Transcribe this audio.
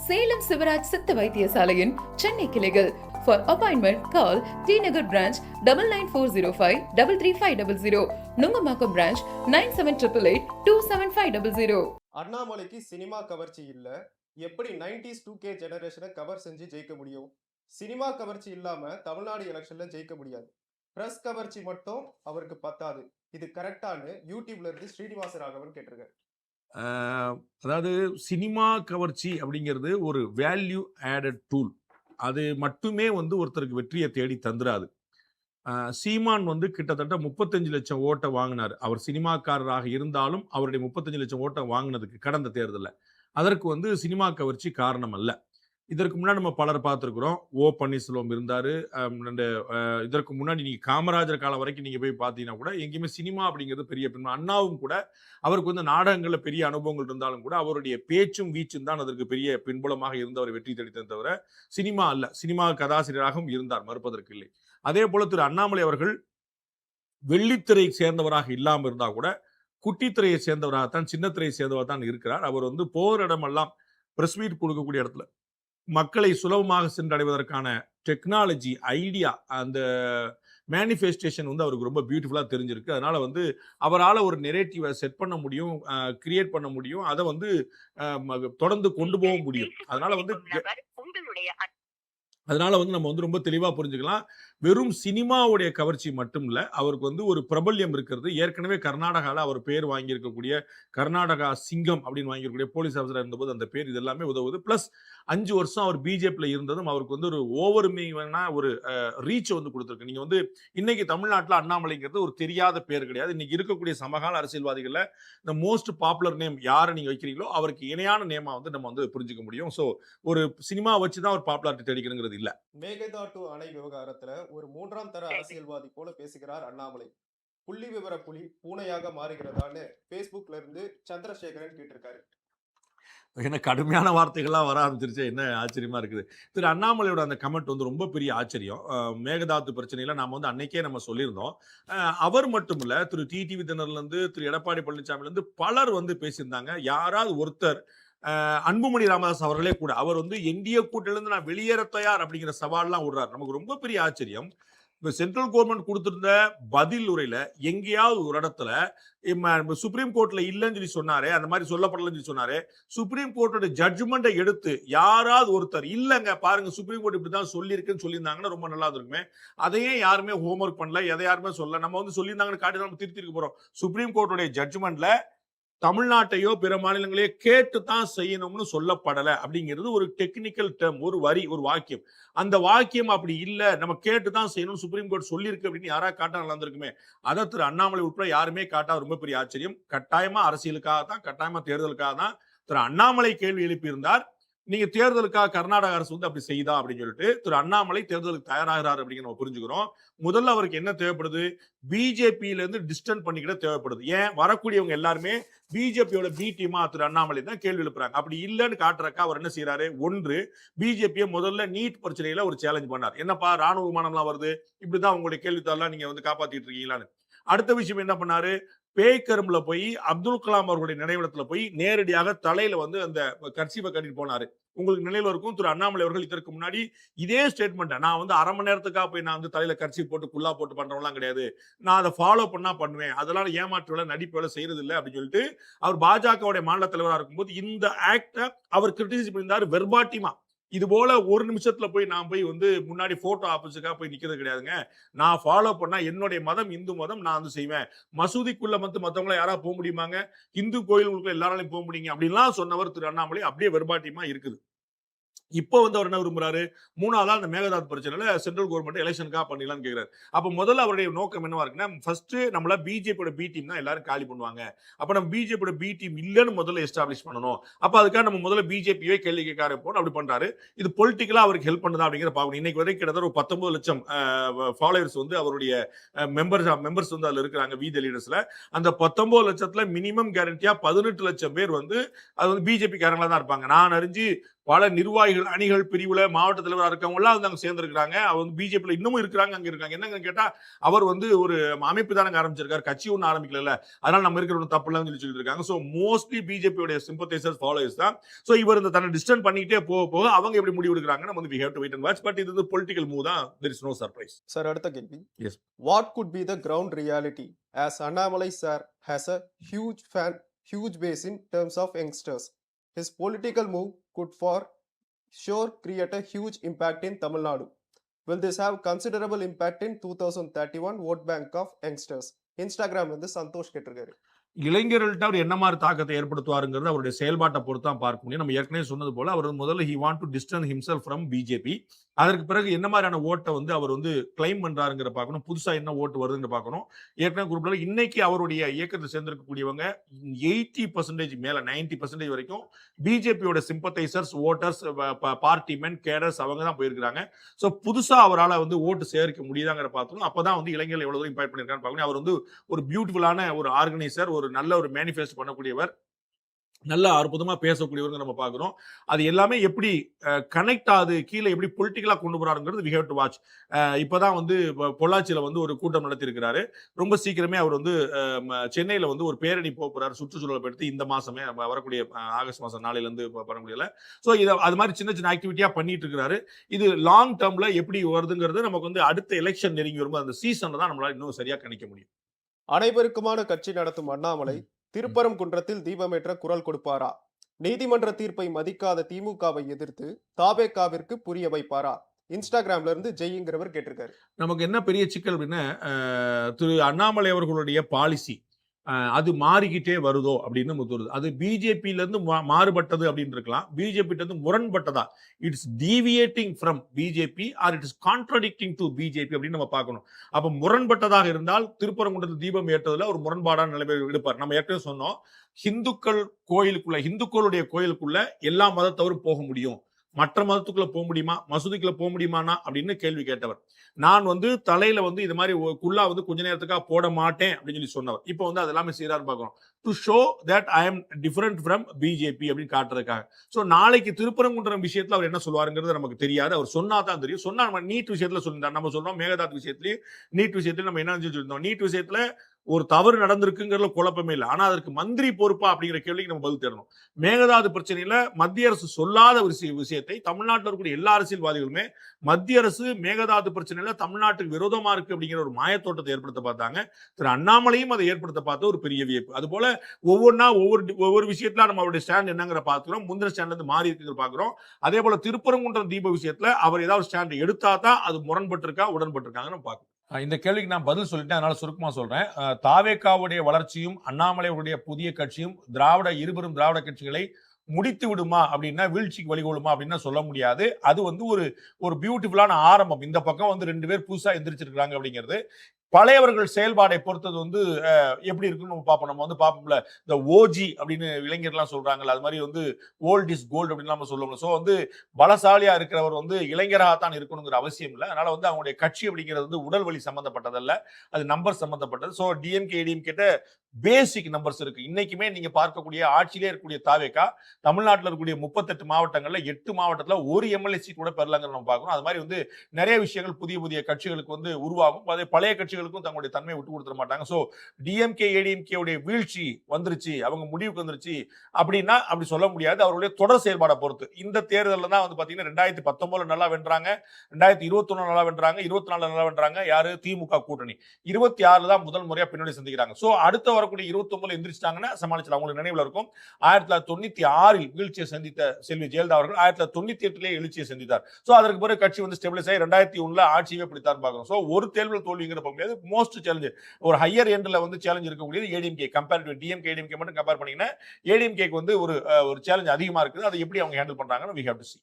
சேலம் சிவராஜ் சித்த வைத்தியசாலையின் சென்னை கிளைகள். For appointment, call T Nagar branch 9940533500, Nungambakkam branch 9788827500. அண்ணாமலைக்கு சினிமா கவர்ச்சி இல்ல, எப்படி 90s 2K ஜெனரேஷனை கவர் செஞ்சு ஜெயிக்க முடியும்? சினிமா கவர்ச்சி இல்லாம தமிழ்நாடு எலெக்ஷன்ல ஜெயிக்க முடியாது. பிரஸ் கவர்ச்சி மட்டும் அவருக்கு பத்தாது. இது கரெக்டானு யூடியூப்ல இருந்து ஸ்ரீனிவாச ராகவன் கேட்டிருக்காரு. அதாவது சினிமா கவர்ச்சி அப்படிங்கிறது ஒரு வேல்யூ ஆடட் டூல். அது மட்டுமே ஒருத்தருக்கு வெற்றியை தேடி தந்துராது. சீமான் கிட்டத்தட்ட 35 லட்சம் ஓட்டை வாங்கினார். அவர் சினிமாக்காரராக இருந்தாலும் அவருடைய 35 லட்சம் ஓட்டை வாங்கினதுக்கு கடந்த தேர்தலில் அதற்கு சினிமா கவர்ச்சி காரணம் அல்ல. இதற்கு முன்னாடி நம்ம பலர் பார்த்துருக்குறோம். ஓ பன்னீர்செல்வம் இருந்தார். இதற்கு முன்னாடி நீங்கள் காமராஜர் காலம் வரைக்கும் நீங்கள் போய் பார்த்தீங்கன்னா கூட எங்கேயுமே சினிமா அப்படிங்கிறது பெரிய பெருமை. அண்ணாவும் கூட அவருக்கு நாடகங்களில் பெரிய அனுபவங்கள் இருந்தாலும் கூட அவருடைய பேச்சும் வீச்சும் தான் அதற்கு பெரிய பின்புலமாக இருந்தவர் வெற்றி தேடித்ததை தவிர சினிமா அல்ல. சினிமா கதாசிரியராகவும் இருந்தார், மறுப்பதற்கு இல்லை. அதே போல திரு அண்ணாமலை அவர்கள் வெள்ளித்திரை சேர்ந்தவராக இல்லாமல் இருந்தால் கூட குட்டித்திரையை சேர்ந்தவராகத்தான், சின்னத்திரையை சேர்ந்தவர் தான் இருக்கிறார். அவர் போகிற இடமெல்லாம் பிரஸ் மீட் கொடுக்கக்கூடிய இடத்துல மக்களை சுலபமாக சென்றடைவதற்கான டெக்னாலஜி, ஐடியா, அந்த மேனிஃபெஸ்டேஷன் அவருக்கு ரொம்ப பியூட்டிஃபுல்லாக தெரிஞ்சிருக்கு. அதனால அவரால் ஒரு நெரேட்டிவை செட் பண்ண முடியும், கிரியேட் பண்ண முடியும், அதை தொடர்ந்து கொண்டு போக முடியும். அதனால நம்ம ரொம்ப தெளிவாக புரிஞ்சுக்கலாம். வெறும் சினிமாவுடைய கவர்ச்சி மட்டும் இல்லை, அவருக்கு ஒரு பிரபல்யம் இருக்கிறது. ஏற்கனவே கர்நாடகாவில் அவர் பேர் வாங்கியிருக்கக்கூடிய கர்நாடகா சிங்கம் அப்படின்னு வாங்கியிருக்கக்கூடிய போலீஸ் ஆஃபீஸராக இருந்தபோது அந்த பேர் இதெல்லாமே உதவுது. ப்ளஸ் 5 வருஷம் அவர் பிஜேபியில் இருந்ததும் அவருக்கு ஒரு ஓவர்மீவான ஒரு ரீச் கொடுத்துருக்கு. நீங்கள் இன்னைக்கு தமிழ்நாட்டில் அண்ணாமலைங்கிறது ஒரு தெரியாத பேர் கிடையாது. இன்னைக்கு இருக்கக்கூடிய சமகால அரசியல்வாதிகளில் இந்த மோஸ்ட் பாப்புலர் நேம் யாரை நீங்கள் வைக்கிறீங்களோ அவருக்கு இணையான நேமாக நம்ம புரிஞ்சுக்க முடியும். ஸோ ஒரு சினிமா வச்சு தான் ஒரு பாப்புலாரிட்டி தேடிக்கணுங்கிறது இல்லை. மேகதாட்டு அணை விவகாரத்துல ஒரு 3ஆம் தர அரசியல்வாதி போல பேசுகிறார் அண்ணாமலை. புள்ளி விவர புலி பூனையாக மாறுகிறதான்னு Facebookல இருந்து சந்திரசேகரன் கேட்டிருக்காரு. எனக்கு கடுமையான வார்த்தைகள்லாம் வர ஆரம்பிச்சிருச்சு. என்ன ஆச்சரியமா இருக்குது. திரு அண்ணாமலையோட அந்த கமெண்ட் ரொம்ப பெரிய ஆச்சரியம். மேகதாத்து பிரச்சனையில நாம அன்னைக்கே நம்ம சொல்லியிருந்தோம். அவர் மட்டும் இல்ல, திரு டிடிவி தினர்லேருந்து திரு எடப்பாடி பழனிசாமிலேருந்து பலர் பேசியிருந்தாங்க. யாராவது ஒருத்தர், அன்புமணி ராமதாஸ் அவர்களே கூட, அவர் என்டிஏ கூட்டிலிருந்து நான் வெளியேற தயார் அப்படிங்கிற சவால்லாம் விடுறாரு. நமக்கு ரொம்ப பெரிய ஆச்சரியம். இப்போ சென்ட்ரல் கவர்மெண்ட் கொடுத்திருந்த பதில் உரையில எங்கேயாவது ஒரு இடத்துல சுப்ரீம் கோர்ட்ல இல்லைன்னு சொல்லி சொன்னாரு, அந்த மாதிரி சொல்லப்படலன்னு சொல்லி சொன்னாரு. சுப்ரீம் கோர்ட்டோட ஜட்ஜ்மெண்ட்டை எடுத்து யாராவது ஒருத்தர் இல்லைங்க பாருங்க சுப்ரீம் கோர்ட் இப்படிதான் சொல்லியிருக்குன்னு சொல்லியிருந்தாங்கன்னா ரொம்ப நல்லா இருக்குமே. அதையே யாருமே ஹோம்ஒர்க் பண்ணல, எதை யாருமே சொல்ல. நம்ம சொல்லியிருந்தாங்கன்னு காட்டி நம்ம திருத்திருக்க போறோம். சுப்ரீம் கோர்ட்டோடைய ஜட்ஜ்மெண்ட்ல தமிழ்நாட்டையோ பிற மாநிலங்களையோ கேட்டு தான் செய்யணும்னு சொல்லப்படலை அப்படிங்கிறது ஒரு டெக்னிக்கல் டேர்ம், ஒரு வரி, ஒரு வாக்கியம். அந்த வாக்கியம் அப்படி இல்லை, நம்ம கேட்டு தான் செய்யணும் சுப்ரீம் கோர்ட் சொல்லியிருக்கு அப்படின்னு யாராவது காட்டா நல்லா இருந்திருக்குமே. அதை திரு அண்ணாமலை உட்பட யாருமே காட்டா ரொம்ப பெரிய ஆச்சரியம். கட்டாயமா அரசியலுக்காக தான், கட்டாயமா தேர்தலுக்காக தான் திரு அண்ணாமலை கேள்வி எழுப்பியிருந்தார். நீங்க தேர்தலுக்காக கர்நாடக அரசு அப்படி செய்தா அப்படின்னு சொல்லிட்டு திரு அண்ணாமலை தேர்தலுக்கு தயாராகிறார் அப்படின்னு நம்ம புரிஞ்சுக்கிறோம். முதல்ல அவருக்கு என்ன தேவைப்படுது? பிஜேபியில இருந்து டிஸ்டன்ஸ் பண்ணிக்கிட்ட தேவைப்படுது. ஏன் வரக்கூடியவங்க எல்லாருமே பிஜேபியோட பி டீமா திரு அண்ணாமலை தான் கேள்வி எழுப்புறாங்க. அப்படி இல்லைன்னு காட்டுறக்கா அவர் என்ன செய்யறாரு? ஒன்று, பிஜேபியை முதல்ல நீட் பிரச்சனையில ஒரு சேலஞ்ச் பண்ணார். என்னப்பா ராணுவ விமானம்லாம் வருது, இப்படிதான் உங்களுடைய கேள்வித்தாள்லாம் நீங்க காப்பாத்திட்டு இருக்கீங்களான்னு. அடுத்த விஷயம் என்ன பண்ணாரு? பேய்கரும்புல போய் அப்துல் கலாம் அவர்களுடைய நினைவிடத்துல போய் நேரடியாக தலையில அந்த கர்சீவை கட்டிட்டு போனாரு. உங்களுக்கு நினைவுல இருக்கும், திரு அண்ணாமலை அவர்கள் இதற்கு முன்னாடி இதே ஸ்டேட்மெண்ட், நான் அரை மணி நேரத்துக்காக போய் நான் தலையில கர்சீப் போட்டு குல்லா போட்டு பண்றவங்களாம் கிடையாது, நான் அதை ஃபாலோ பண்ணா பண்ணுவேன், அதெல்லாம் ஏமாற்று வேலை நடிப்பு வேலை செய்யறது இல்லை அப்படின்னு சொல்லிட்டு அவர் பாஜகவுடைய மாநில தலைவராக இருக்கும்போது இந்த ஆக்ட அவர் கிரிட்டிசைஸ் பண்ணியிருந்தார் வெர்பாட்டிமா. இது போல ஒரு நிமிஷத்துல போய் நான் போய் முன்னாடி போட்டோ ஆபீஸுக்காக போய் நிக்கிறது கிடையாதுங்க. நான் ஃபாலோ பண்ணா என்னுடைய மதம் இந்து மதம், நான் செய்வேன். மசூதிக்குள்ள மத்தவங்கள யாராவது போக முடியுமாங்க? இந்து கோயிலுக்குள்ள எல்லாராலையும் போக முடியுங்க அப்படின்லாம் சொன்னவர் திரு அண்ணாமலை அப்படியே வெர்பாட்டிமா இருக்குது. இப்போ அவர் என்ன விரும்புறாரு? மூணாவதா அந்த மேகதாது பிரச்சனையில சென்ட்ரல் கவர்மெண்ட் எலெக்ஷனுக்காக பண்ணிடலாம்னு கேட்கிறாரு. அப்ப முதல்ல அவருடைய நோக்கம் என்னவா இருக்குன்னா, ஃபர்ஸ்ட் நம்மள பிஜேபியோட பி டீம் தான் எல்லாரும் காலி பண்ணுவாங்க, அப்ப நம்ம பிஜேபியோட பி டீம் இல்லைன்னு முதல்ல எஸ்டாப்ளிஷ் பண்ணணும். அப்ப அதுக்காக நம்ம முதல்ல பிஜேபியே கேள்வி கேட்க ஆரம்பிப்போம். அப்படி பண்றாரு. இது பொலிட்டிக்கலா அவருக்கு ஹெல்ப் பண்ணுதா அப்படிங்கிற பாக்கணும். இன்னைக்கு வரைக்கும் கிட்டத்தட்ட ஒரு 19 லட்சம் ஃபாலோவர்ஸ் அவருடைய மெம்பர்ஸ் அதுல இருக்கிறாங்க, வீதி லீடர்ஸ்ல. அந்த 19 லட்சத்துல மினிமம் கேரண்டியா 18 லட்சம் பேர் அது பிஜேபி காரங்களா தான் இருப்பாங்க. நான் அறிஞ்சு பல நிர்வாகிகள், அணிகள், பிரிவுல மாவட்ட தலைவராக இருக்கவங்க எல்லாம் வந்து அங்க சேர்ந்திருக்கிறாங்க. அவர் வந்து பிஜேபியில் இன்னமும் இருக்கிறாங்க, அங்க இருக்காங்க. என்னங்க கேட்டா, அவர் வந்து ஒரு அமைப்பு தானங்க ஆரம்பிச்சிருக்காரு, கட்சி ஒன்றும் ஆரம்பிக்கல, அதனால நம்ம இருக்கிற ஒன்றும் தப்பு இல்லைன்னு சொல்லிட்டு இருக்காங்க. ஸோ மோஸ்ட்லி பிஜேபியோட சிம்பத்தைசர்ஸ், ஃபாலோவர்ஸ் தான். ஸோ இவர் இந்த தன்னை டிஸ்டன்ஸ் பண்ணிக்கிட்டே போக போக அவங்க எப்படி முடிவு எடுக்கிறாங்க, நம்ம வந்து we have to wait and watch. But இது வந்து பொலிட்டிக்கல் மூவ் தான், there is no surprise. Sir, அடுத்த கேள்வி. Yes. What could be the ground reality as Annamalai sir has a huge base in terms of youngsters? His political move could for sure create a huge impact in Tamil Nadu. Will this have considerable impact in 2031 vote bank of youngsters? Instagram வந்து சந்தோஷ் கேட்டிருக்காரு. இளைஞர்கள்ட்ட அவர் என்ன மாதிரி தாக்கத்தை ஏற்படுத்துவாருங்கிறது அவருடைய செயல்பாட்டை பொறுத்து தான் பார்க்க முடியும். நம்ம ஏற்கனவே சொன்னது போல அவர் முதல்ல he want to distance himself from BJP. அதற்கு பிறகு என்ன மாதிரியான ஓட்டை வந்து அவர் வந்து கிளைம் பண்றாருங்கிற பார்க்கணும். புதுசா என்ன ஓட்டு வருதுன்னு பார்க்கணும். ஏற்கனவே குரூப்ல இன்னைக்கு அவருடைய இயக்கத்தை சேர்ந்திருக்கக்கூடியவங்க 80% மேல 90% வரைக்கும் பிஜேபியோட சிம்பத்தைசர்ஸ், ஓட்டர்ஸ், பார்ட்டி மென், கேடர்ஸ் அவங்க தான் போயிருக்காங்க. ஸோ புதுசா அவரால் வந்து ஓட்டு சேர்க்க முடியுதாங்கிற பார்க்கணும். அப்பதான் வந்து இளைஞர்கள் எவ்வளவு தூரம் இம்பாக்ட் பண்ணிருக்கான்னு பார்க்கணும். அவர் வந்து ஒரு பியூட்டிஃபுல்லான ஒரு ஆர்கனைசர், ஒரு நல்ல ஒரு மேனிஃபெஸ்ட் பண்ணக்கூடியவர், நல்ல அற்புதமா பேசக்கூடியவங்க நம்ம பார்க்கிறோம். அது எல்லாமே எப்படி கனெக்ட் ஆகுது, கீழே எப்படி பொலிட்டிக்கலா கொண்டு போறாருங்கிறது we have to watch. இப்பதான் வந்து பொள்ளாச்சியில வந்து ஒரு கூட்டம் நடத்தி இருக்கிறாரு. ரொம்ப சீக்கிரமே அவர் வந்து சென்னையில வந்து ஒரு பேரணி போறாரு, சுற்றுச்சூழலை படுத்தி இந்த மாசமே வரக்கூடிய ஆகஸ்ட் மாசம் நாளையில இருந்து பண்ண முடியல. ஸோ இதை அது மாதிரி சின்ன சின்ன ஆக்டிவிட்டியா பண்ணிட்டு இருக்கிறாரு. இது லாங் டேர்ம்ல எப்படி வருதுங்கிறது நமக்கு வந்து அடுத்த எலெக்ஷன் நெருங்கி வரும்போது அந்த சீசன்ல தான் நம்மளால இன்னும் சரியா கணிக்க முடியும். அனைவருக்குமான கட்சி நடத்தும் அண்ணாமலை திருப்பரங்குன்றத்தில் தீபமேற்ற குரல் கொடுப்பாரா? நீதிமன்ற தீர்ப்பை மதிக்காத திமுகவை எதிர்த்து தாவேகாவிற்கு புரிய வைப்பாரா? இன்ஸ்டாகிராம்ல இருந்து ஜெய்ங்கிறவர் கேட்டிருக்காரு. நமக்கு என்ன பெரிய சிக்கல் அப்படின்னா, திரு அண்ணாமலை அவர்களுடைய பாலிசி அது மாறிக்கிட்டே வருதோ அப்படின்னு நமக்கு தோணுது. அது பிஜேபியில இருந்து மாறுபட்டது அப்படின்னு இருக்கலாம், பிஜேபி இருந்து முரண்பட்டதா, it's deviating from BJP or it is contradicting to BJP அப்படின்னு நம்ம பார்க்கணும். அப்ப முரண்பட்டதாக இருந்தால் திருப்பரங்குன்றத்தில் தீபம் ஏற்றதுல ஒரு முரண்பாடான நிலைமை எடுப்பார். நம்ம ஏற்கனவே சொன்னோம், இந்துக்களுடைய கோயிலுக்குள்ள எல்லா மதத்தவரும் போக முடியும், மற்ற மதத்துக்குள்ள போக முடியுமா, மசூதிக்குள்ள போக முடியுமானா அப்படின்னு கேள்வி கேட்டவர். நான் வந்து தலையில வந்து இது மாதிரி குல்லா வந்து கொஞ்ச நேரத்துக்காக போட மாட்டேன் அப்படின்னு சொல்லி சொன்னவர். இப்போ வந்து அது எல்லாமே சீரான்னு பார்க்கணும். To show that I am different from BJP அப்படின்னு காட்டுறதுக்காக. ஸோ நாளைக்கு திருப்பரங்குன்றம் விஷயத்துல அவர் என்ன சொல்லுவாருங்கிறது நமக்கு தெரியாது. அவர் சொன்னா தான் தெரியும். சொன்னா நம்ம நீட் விஷயத்துல சொல்லியிருந்தார். நம்ம சொல்றோம் மேகதாது விஷயத்திலயும் நீட் விஷயத்திலயும் நம்ம என்ன சொல்லியிருந்தோம், நீட் விஷயத்துல ஒரு தவறு நடந்திருக்குங்கிறதுல குழப்பமே இல்லை. ஆனா அதற்கு மந்திரி பொறுப்பா அப்படிங்கிற கேள்விக்கு நம்ம பதில் தேடணும். மேகதாது பிரச்சனையில மத்திய அரசு சொல்லாத ஒரு விஷயத்தை தமிழ்நாட்டில் இருக்கக்கூடிய எல்லா அரசியல்வாதிகளுமே மத்திய அரசு மேகதாது பிரச்சனையில தமிழ்நாட்டுக்கு விரோதமா இருக்கு அப்படிங்கிற ஒரு மாயத்தோட்டத்தை ஏற்படுத்த பார்த்தாங்க. திரு அண்ணாமலையும் அதை ஏற்படுத்த பார்த்த ஒரு பெரிய வியப்பு. அது போல ஒவ்வொன்றா ஒவ்வொரு விஷயத்துல நம்ம அவருடைய ஸ்டாண்ட் என்னங்கிற பார்க்கிறோம். முந்தின ஸ்டாண்ட்ல இருந்து மாறி இருக்கிறது பார்க்கிறோம். அதே போல திருப்பரங்குன்றம் தீப விஷயத்துல அவர் ஏதாவது ஸ்டாண்ட் எடுத்தா தான் அது முரண்பட்டு இருக்கா உடன்பட்டு இருக்காங்கன்னு பார்க்கணும். இந்த கேள்விக்கு நான் பதில் சொல்லிட்டேன், அதனால சுருக்கமா சொல்றேன். தாவேகாவுடைய வளர்ச்சியும் அண்ணாமலையுடைய புதிய கட்சியும் இருபெரும் திராவிட கட்சிகளை முடித்து விடுமா அப்படின்னா, வீழ்ச்சிக்கு வழிகொள்ளுமா அப்படின்னா சொல்ல முடியாது. அது வந்து ஒரு பியூட்டிஃபுல்லான ஆரம்பம். இந்த பக்கம் வந்து 2 பேர் புதுசா எந்திரிச்சிருக்காங்க அப்படிங்கிறது. பழையவர்கள் செயல்பாடை பொறுத்தது வந்து எப்படி இருக்குன்னு நம்ம பார்ப்போம். நம்ம வந்து பார்ப்போம்ல, இந்த ஓஜி அப்படின்னு இளைஞர்லாம் சொல்றாங்கல்ல, அது மாதிரி வந்து ஓல்ட் இஸ் கோல்டு அப்படின்னு நம்ம சொல்லுவோம்ல. ஸோ வந்து பலசாலியா இருக்கிறவர் வந்து இளைஞராகத்தான் இருக்கணுங்கிற அவசியம் இல்லை. அதனால வந்து அவங்களுடைய கட்சி அப்படிங்கிறது வந்து உடல் வலி சம்பந்தப்பட்டதல்ல, அது நம்பர் சம்பந்தப்பட்டது. ஸோ டிஎம்கே ஏடிஎம்கே பேசிக் நம்பர்ஸ் இருக்கு. இன்னைக்குமே நீங்க பார்க்கக்கூடிய ஆட்சியிலே இருக்கக்கூடிய தாவேகா தமிழ்நாட்டில் இருக்கக்கூடிய 38 மாவட்டங்கள்ல 8 மாவட்டத்துல ஒரு எம்எல்ஏ சீட் கூட பெறலாங்க நம்ம பார்க்கணும். அது மாதிரி வந்து நிறைய விஷயங்கள் புதிய கட்சிகளுக்கு வந்து உருவாகும். அதே பழைய கட்சிகளுக்கும் தங்களுடைய தன்மையை விட்டு கொடுத்துட மாட்டாங்க. ஸோ டிஎம்கே ஏடிஎம்கே உடைய வீழ்ச்சி வந்துருச்சு, அவங்க முடிவுக்கு வந்துருச்சு அப்படின்னா அப்படி சொல்ல முடியாது. அவருடைய தொடர் செயல்பாடை பொறுத்து. இந்த தேர்தலில் தான் வந்து பாத்தீங்கன்னா 2019 நல்லா வென்றாங்க, 2021 நல்லா வென்றாங்க, 24 நல்லா வென்றாங்க. யாரு? திமுக கூட்டணி. 26 தான் முதல் முறையா பின்னாடி சந்திக்கிறாங்க. ஸோ அடுத்த வரக்கூடிய 29 எந்திரிச்சிட்டாங்கன்னா சமாளிச்சலாம். உங்களுக்கு நினைவுல இருக்கும், 1996 வீழ்ச்சியை சந்தித்த செல்வி ஜெயலலிதா அவர்கள் 1998 எழுச்சியை சந்தித்தார். சோ அதற்கு பிறகு கட்சி வந்து ஸ்டெபிலைஸ் ஆகி 2001 ஆட்சியே பிடித்தார் பார்க்கணும். சோ ஒரு தேர்தல் தோல்விங்கிற முடியாது. மோஸ்ட் சேலஞ்ச் ஒரு ஹையர் எண்ட்ல வந்து சேலஞ்ச் இருக்கக்கூடியது ADMK. Compare to DMK ADMK மட்டும் கம்பேர் பண்ணீங்கன்னா ஏடிஎம்கேக்கு வந்து ஒரு சேலஞ்ச் அதிகமா இருக்குது. அதை எப்படி அவங்க ஹேண்டில் பண்றாங்கன்னு we have to see.